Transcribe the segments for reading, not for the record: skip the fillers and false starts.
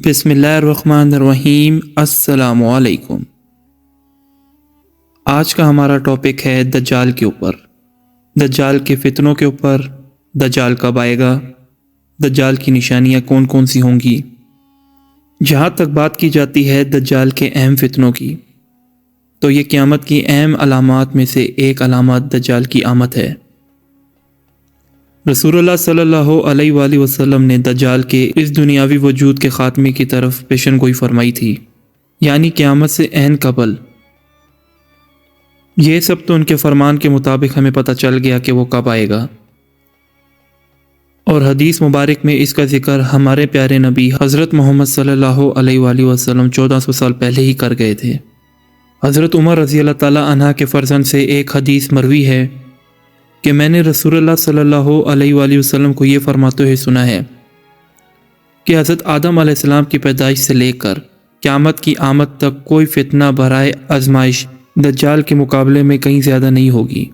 بسم اللہ الرحمن الرحیم۔ السلام علیکم۔ آج کا ہمارا ٹاپک ہے دجال کے اوپر، دجال کے فتنوں کے اوپر، دجال کب آئے گا، دجال کی نشانیاں کون کون سی ہوں گی۔ جہاں تک بات کی جاتی ہے دجال کے اہم فتنوں کی، تو یہ قیامت کی اہم علامات میں سے ایک علامات دجال کی آمد ہے۔ رسول اللہ صلی اللہ علیہ وآلہ وسلم نے دجال کے اس دنیاوی وجود کے خاتمے کی طرف پیشن گوئی فرمائی تھی، یعنی قیامت سے عین قبل۔ یہ سب تو ان کے فرمان کے مطابق ہمیں پتہ چل گیا کہ وہ کب آئے گا، اور حدیث مبارک میں اس کا ذکر ہمارے پیارے نبی حضرت محمد صلی اللہ علیہ وآلہ وسلم 1400 سال پہلے ہی کر گئے تھے۔ حضرت عمر رضی اللہ تعالیٰ عنہ کے فرزند سے ایک حدیث مروی ہے کہ میں نے رسول اللہ صلی اللہ علیہ وآلہ وسلم کو یہ فرماتے ہوئے سنا ہے کہ حضرت آدم علیہ السلام کی پیدائش سے لے کر قیامت کی آمد تک کوئی فتنہ برائے آزمائش دجال کے مقابلے میں کہیں زیادہ نہیں ہوگی،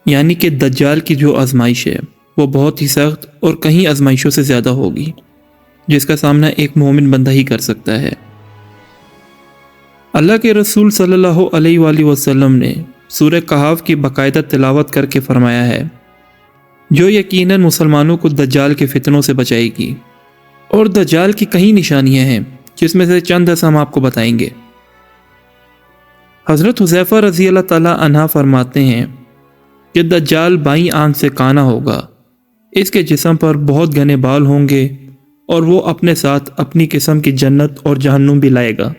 یعنی کہ دجال کی جو آزمائش ہے وہ بہت ہی سخت اور کہیں آزمائشوں سے زیادہ ہوگی، جس کا سامنا ایک مومن بندہ ہی کر سکتا ہے۔ اللہ کے رسول صلی اللہ علیہ وآلہ وسلم نے سورہ کہف کی باقاعدہ تلاوت کر کے فرمایا ہے، جو یقیناً مسلمانوں کو دجال کے فتنوں سے بچائے گی، اور دجال کی کئی نشانیاں ہیں جس میں سے چند ہم آپ کو بتائیں گے۔ حضرت حذیفہ رضی اللہ تعالیٰ عنہ فرماتے ہیں کہ دجال بائیں آنکھ سے کانا ہوگا، اس کے جسم پر بہت گھنے بال ہوں گے، اور وہ اپنے ساتھ اپنی قسم کی جنت اور جہنم بھی لائے گا۔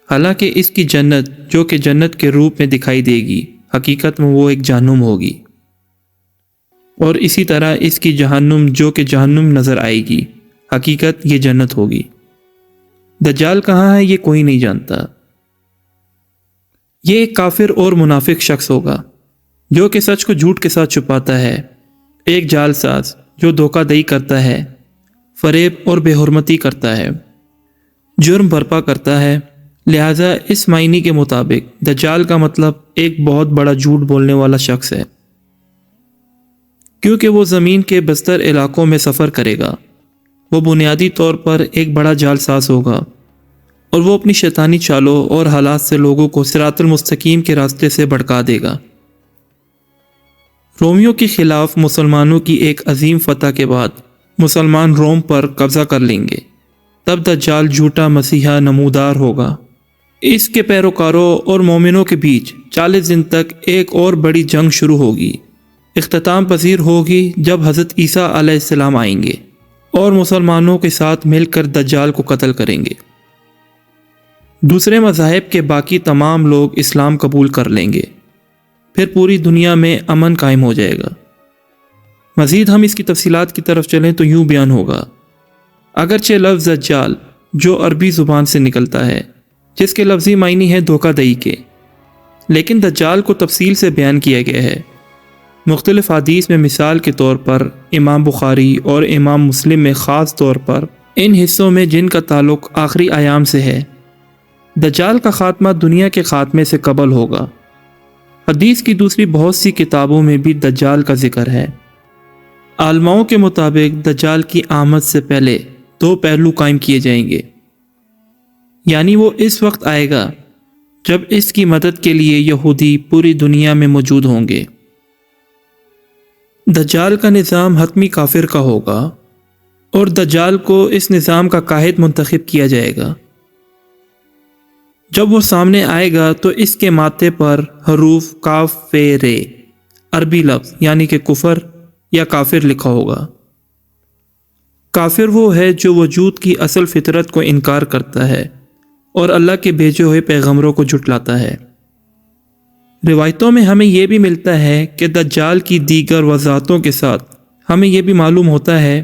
حالانکہ اس کی جنت جو کہ جنت کے روپ میں دکھائی دے گی، حقیقت میں وہ ایک جہنم ہوگی، اور اسی طرح اس کی جہنم جو کہ جہنم نظر آئے گی، حقیقت یہ جنت ہوگی۔ دجال کہاں ہے یہ کوئی نہیں جانتا۔ یہ ایک کافر اور منافق شخص ہوگا جو کہ سچ کو جھوٹ کے ساتھ چھپاتا ہے، ایک جال ساز جو دھوکہ دہی کرتا ہے، فریب اور بے حرمتی کرتا ہے، جرم برپا کرتا ہے۔ لہٰذا اس معنی کے مطابق دجال کا مطلب ایک بہت بڑا جھوٹ بولنے والا شخص ہے، کیونکہ وہ زمین کے بستر علاقوں میں سفر کرے گا۔ وہ بنیادی طور پر ایک بڑا جال ساز ہوگا، اور وہ اپنی شیطانی چالوں اور حالات سے لوگوں کو صراط المستقیم کے راستے سے بھٹکا دے گا۔ رومیوں کے خلاف مسلمانوں کی ایک عظیم فتح کے بعد مسلمان روم پر قبضہ کر لیں گے، تب دجال جھوٹا مسیحا نمودار ہوگا۔ اس کے پیروکاروں اور مومنوں کے بیچ 40 دن تک ایک اور بڑی جنگ شروع ہوگی، اختتام پذیر ہوگی جب حضرت عیسیٰ علیہ السلام آئیں گے اور مسلمانوں کے ساتھ مل کر دجال کو قتل کریں گے۔ دوسرے مذاہب کے باقی تمام لوگ اسلام قبول کر لیں گے، پھر پوری دنیا میں امن قائم ہو جائے گا۔ مزید ہم اس کی تفصیلات کی طرف چلیں تو یوں بیان ہوگا، اگرچہ لفظ دجال جو عربی زبان سے نکلتا ہے، جس کے لفظی معنی ہے دھوکہ دہی کے، لیکن دجال کو تفصیل سے بیان کیا گیا ہے۔ مختلف حدیث میں مثال کے طور پر امام بخاری اور امام مسلم میں خاص طور پر ان حصوں میں جن کا تعلق آخری ایام سے ہے، دجال کا خاتمہ دنیا کے خاتمے سے قبل ہوگا۔ حدیث کی دوسری بہت سی کتابوں میں بھی دجال کا ذکر ہے۔ عالماؤں کے مطابق دجال کی آمد سے پہلے 2 پہلو قائم کیے جائیں گے، یعنی وہ اس وقت آئے گا جب اس کی مدد کے لیے یہودی پوری دنیا میں موجود ہوں گے۔ دجال کا نظام حتمی کافر کا ہوگا، اور دجال کو اس نظام کا قائد منتخب کیا جائے گا۔ جب وہ سامنے آئے گا تو اس کے ماتھے پر حروف کاف فے رے عربی لفظ یعنی کہ کفر یا کافر لکھا ہوگا۔ کافر وہ ہے جو وجود کی اصل فطرت کو انکار کرتا ہے اور اللہ کے بھیجے ہوئے پیغمبروں کو جھٹلاتا ہے۔ روایتوں میں ہمیں یہ بھی ملتا ہے کہ دجال کی دیگر وضاحتوں کے ساتھ ہمیں یہ بھی معلوم ہوتا ہے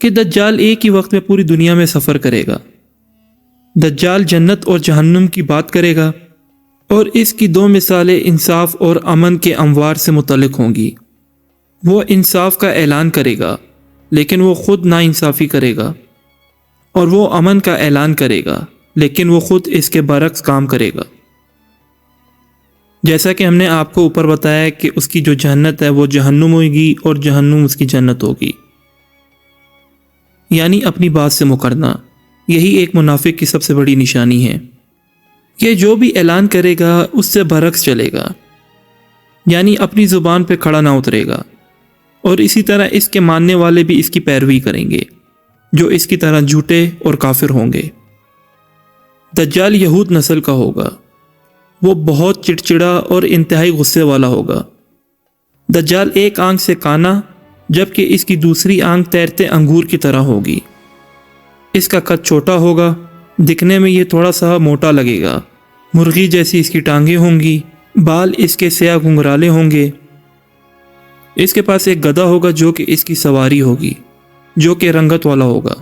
کہ دجال ایک ہی وقت میں پوری دنیا میں سفر کرے گا۔ دجال جنت اور جہنم کی بات کرے گا، اور اس کی 2 مثالیں انصاف اور امن کے اموار سے متعلق ہوں گی۔ وہ انصاف کا اعلان کرے گا، لیکن وہ خود ناانصافی کرے گا، اور وہ امن کا اعلان کرے گا، لیکن وہ خود اس کے برعکس کام کرے گا۔ جیسا کہ ہم نے آپ کو اوپر بتایا کہ اس کی جو جنت ہے وہ جہنم ہوگی، اور جہنم اس کی جنت ہوگی۔ یعنی اپنی بات سے مکرنا، یہی ایک منافق کی سب سے بڑی نشانی ہے۔ یہ جو بھی اعلان کرے گا اس سے برعکس چلے گا، یعنی اپنی زبان پہ کھڑا نہ اترے گا، اور اسی طرح اس کے ماننے والے بھی اس کی پیروی کریں گے جو اس کی طرح جھوٹے اور کافر ہوں گے۔ دجال یہود نسل کا ہوگا، وہ بہت چڑچڑا اور انتہائی غصے والا ہوگا۔ دجال ایک آنکھ سے کانا جبکہ اس کی دوسری آنکھ تیرتے انگور کی طرح ہوگی۔ اس کا قد چھوٹا ہوگا، دکھنے میں یہ تھوڑا سا موٹا لگے گا، مرغی جیسی اس کی ٹانگیں ہوں گی، بال اس کے سیاہ گھنگرالے ہوں گے۔ اس کے پاس ایک گدھا ہوگا جو کہ اس کی سواری ہوگی، جو کہ رنگت والا ہوگا۔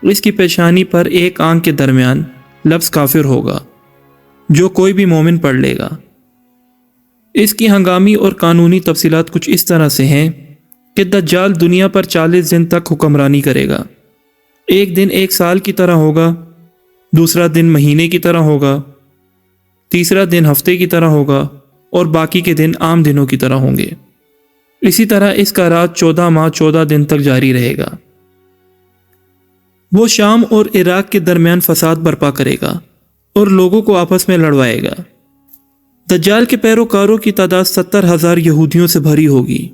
اس کی پیشانی پر ایک آنکھ کے درمیان لفظ کافر ہوگا جو کوئی بھی مومن پڑھ لے گا۔ اس کی ہنگامی اور قانونی تفصیلات کچھ اس طرح سے ہیں کہ دجال دنیا پر 40 دن تک حکمرانی کرے گا۔ ایک دن ایک سال کی طرح ہوگا، دوسرا دن مہینے کی طرح ہوگا، تیسرا دن ہفتے کی طرح ہوگا، اور باقی کے دن عام دنوں کی طرح ہوں گے۔ اسی طرح اس کا راج 14 ماہ 14 دن تک جاری رہے گا۔ وہ شام اور عراق کے درمیان فساد برپا کرے گا اور لوگوں کو آپس میں لڑوائے گا۔ دجال کے پیروکاروں کی تعداد 70,000 یہودیوں سے بھری ہوگی۔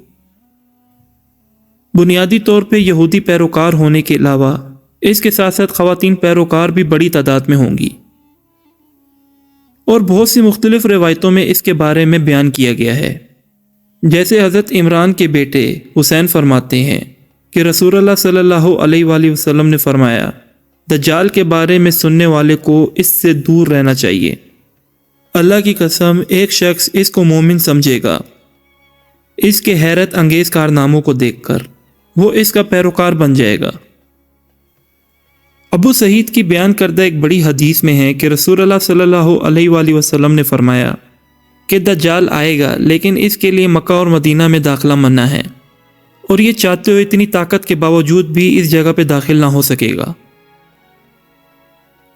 بنیادی طور پہ یہودی پیروکار ہونے کے علاوہ اس کے ساتھ ساتھ خواتین پیروکار بھی بڑی تعداد میں ہوں گی، اور بہت سی مختلف روایتوں میں اس کے بارے میں بیان کیا گیا ہے۔ جیسے حضرت عمران کے بیٹے حسین فرماتے ہیں کہ رسول اللہ صلی اللہ علیہ وآلہ وسلم نے فرمایا، دجال کے بارے میں سننے والے کو اس سے دور رہنا چاہیے۔ اللہ کی قسم ایک شخص اس کو مومن سمجھے گا اس کے حیرت انگیز کارناموں کو دیکھ کر، وہ اس کا پیروکار بن جائے گا۔ ابو سعید کی بیان کردہ ایک بڑی حدیث میں ہے کہ رسول اللہ صلی اللہ علیہ وآلہ وسلم نے فرمایا کہ دجال آئے گا لیکن اس کے لیے مکہ اور مدینہ میں داخلہ منع ہے، اور یہ چاہتے ہوئے اتنی طاقت کے باوجود بھی اس جگہ پہ داخل نہ ہو سکے گا،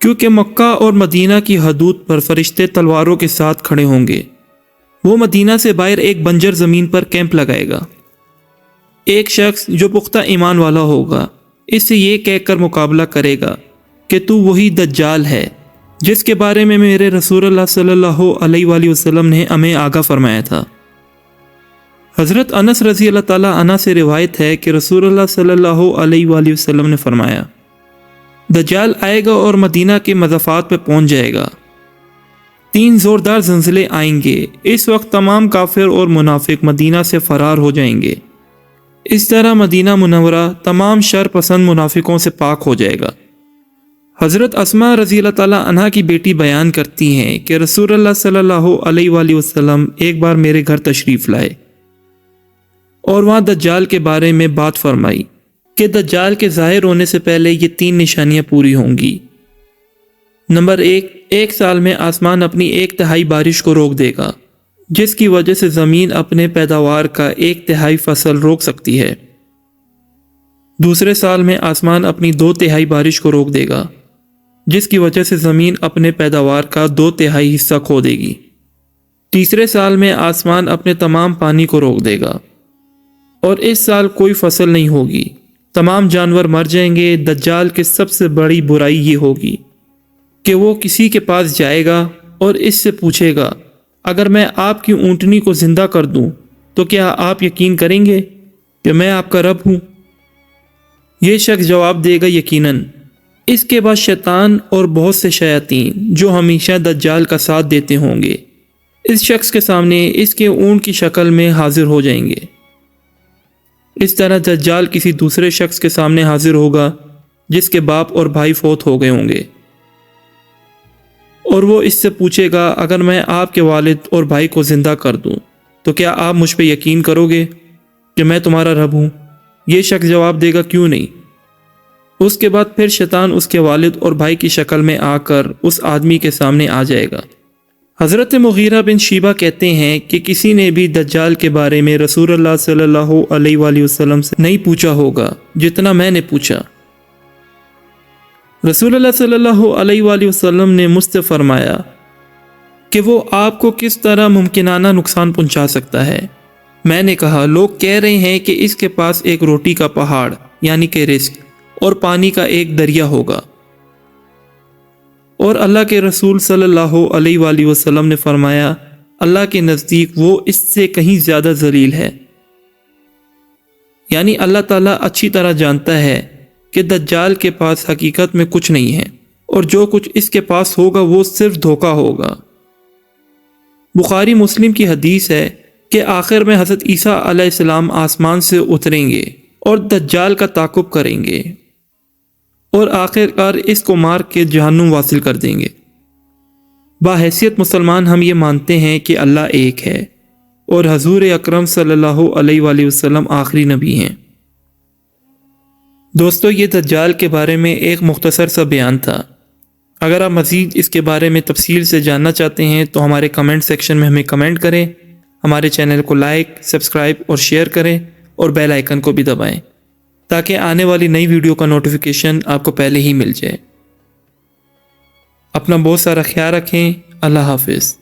کیونکہ مکہ اور مدینہ کی حدود پر فرشتے تلواروں کے ساتھ کھڑے ہوں گے۔ وہ مدینہ سے باہر ایک بنجر زمین پر کیمپ لگائے گا۔ ایک شخص جو پختہ ایمان والا ہوگا اس سے یہ کہہ کر مقابلہ کرے گا کہ تو وہی دجال ہے جس کے بارے میں میرے رسول اللہ صلی اللہ علیہ وآلہ وسلم نے ہمیں آگاہ فرمایا تھا۔ حضرت انس رضی اللہ تعالیٰ عنہ سے روایت ہے کہ رسول اللہ صلی اللہ علیہ وآلہ وسلم نے فرمایا، دجال آئے گا اور مدینہ کے مضافات پہ پہنچ جائے گا۔ 3 زوردار زلزلے آئیں گے، اس وقت تمام کافر اور منافق مدینہ سے فرار ہو جائیں گے۔ اس طرح مدینہ منورہ تمام شر پسند منافقوں سے پاک ہو جائے گا۔ حضرت اسماء رضی اللہ تعالیٰ عنہ کی بیٹی بیان کرتی ہیں کہ رسول اللہ صلی اللہ علیہ وآلہ وسلم ایک بار میرے گھر تشریف لائے اور وہاں دجال کے بارے میں بات فرمائی کہ دجال کے ظاہر ہونے سے پہلے یہ 3 نشانیاں پوری ہوں گی۔ نمبر 1، ایک سال میں آسمان اپنی 1/3 بارش کو روک دے گا، جس کی وجہ سے زمین اپنے پیداوار کا 1/3 فصل روک سکتی ہے۔ دوسرے سال میں آسمان اپنی 2/3 بارش کو روک دے گا، جس کی وجہ سے زمین اپنے پیداوار کا 2/3 حصہ کھو دے گی۔ تیسرے سال میں آسمان اپنے تمام پانی کو روک دے گا، اور اس سال کوئی فصل نہیں ہوگی، تمام جانور مر جائیں گے۔ دجال کی سب سے بڑی برائی یہ ہوگی کہ وہ کسی کے پاس جائے گا اور اس سے پوچھے گا، اگر میں آپ کی اونٹنی کو زندہ کر دوں تو کیا آپ یقین کریں گے کہ میں آپ کا رب ہوں؟ یہ شخص جواب دے گا یقیناً۔ اس کے بعد شیطان اور بہت سے شیاطین جو ہمیشہ دجال کا ساتھ دیتے ہوں گے اس شخص کے سامنے اس کے اونٹ کی شکل میں حاضر ہو جائیں گے۔ اس طرح دجال کسی دوسرے شخص کے سامنے حاضر ہوگا جس کے باپ اور بھائی فوت ہو گئے ہوں گے، اور وہ اس سے پوچھے گا، اگر میں آپ کے والد اور بھائی کو زندہ کر دوں تو کیا آپ مجھ پہ یقین کرو گے کہ میں تمہارا رب ہوں؟ یہ شخص جواب دے گا، کیوں نہیں۔ اس کے بعد پھر شیطان اس کے والد اور بھائی کی شکل میں آ کر اس آدمی کے سامنے آ جائے گا۔ حضرت مغیرہ بن شیبہ کہتے ہیں کہ کسی نے بھی دجال کے بارے میں رسول اللہ صلی اللہ علیہ وآلہ وسلم سے نہیں پوچھا ہوگا جتنا میں نے پوچھا۔ رسول اللہ صلی اللہ علیہ وآلہ وسلم نے مجھ سے فرمایا کہ وہ آپ کو کس طرح ممکنانہ نقصان پہنچا سکتا ہے۔ میں نے کہا، لوگ کہہ رہے ہیں کہ اس کے پاس ایک روٹی کا پہاڑ یعنی کہ رزق اور پانی کا ایک دریا ہوگا۔ اور اللہ کے رسول صلی اللہ علیہ وآلہ وسلم نے فرمایا، اللہ کے نزدیک وہ اس سے کہیں زیادہ ذلیل ہے۔ یعنی اللہ تعالیٰ اچھی طرح جانتا ہے کہ دجال کے پاس حقیقت میں کچھ نہیں ہے، اور جو کچھ اس کے پاس ہوگا وہ صرف دھوکہ ہوگا۔ بخاری مسلم کی حدیث ہے کہ آخر میں حضرت عیسیٰ علیہ السلام آسمان سے اتریں گے اور دجال کا تعاقب کریں گے، اور آخر کار اس کو مار کے جہنم واصل کر دیں گے۔ بحیثیت مسلمان ہم یہ مانتے ہیں کہ اللہ ایک ہے اور حضور اکرم صلی اللہ علیہ وآلہ وسلم آخری نبی ہیں۔ دوستو، یہ دجال کے بارے میں ایک مختصر سا بیان تھا۔ اگر آپ مزید اس کے بارے میں تفصیل سے جاننا چاہتے ہیں تو ہمارے کمنٹ سیکشن میں ہمیں کمنٹ کریں، ہمارے چینل کو لائک، سبسکرائب اور شیئر کریں، اور بیل آئیکن کو بھی دبائیں تاکہ آنے والی نئی ویڈیو کا نوٹیفیکیشن آپ کو پہلے ہی مل جائے۔ اپنا بہت سارا خیال رکھیں۔ اللہ حافظ۔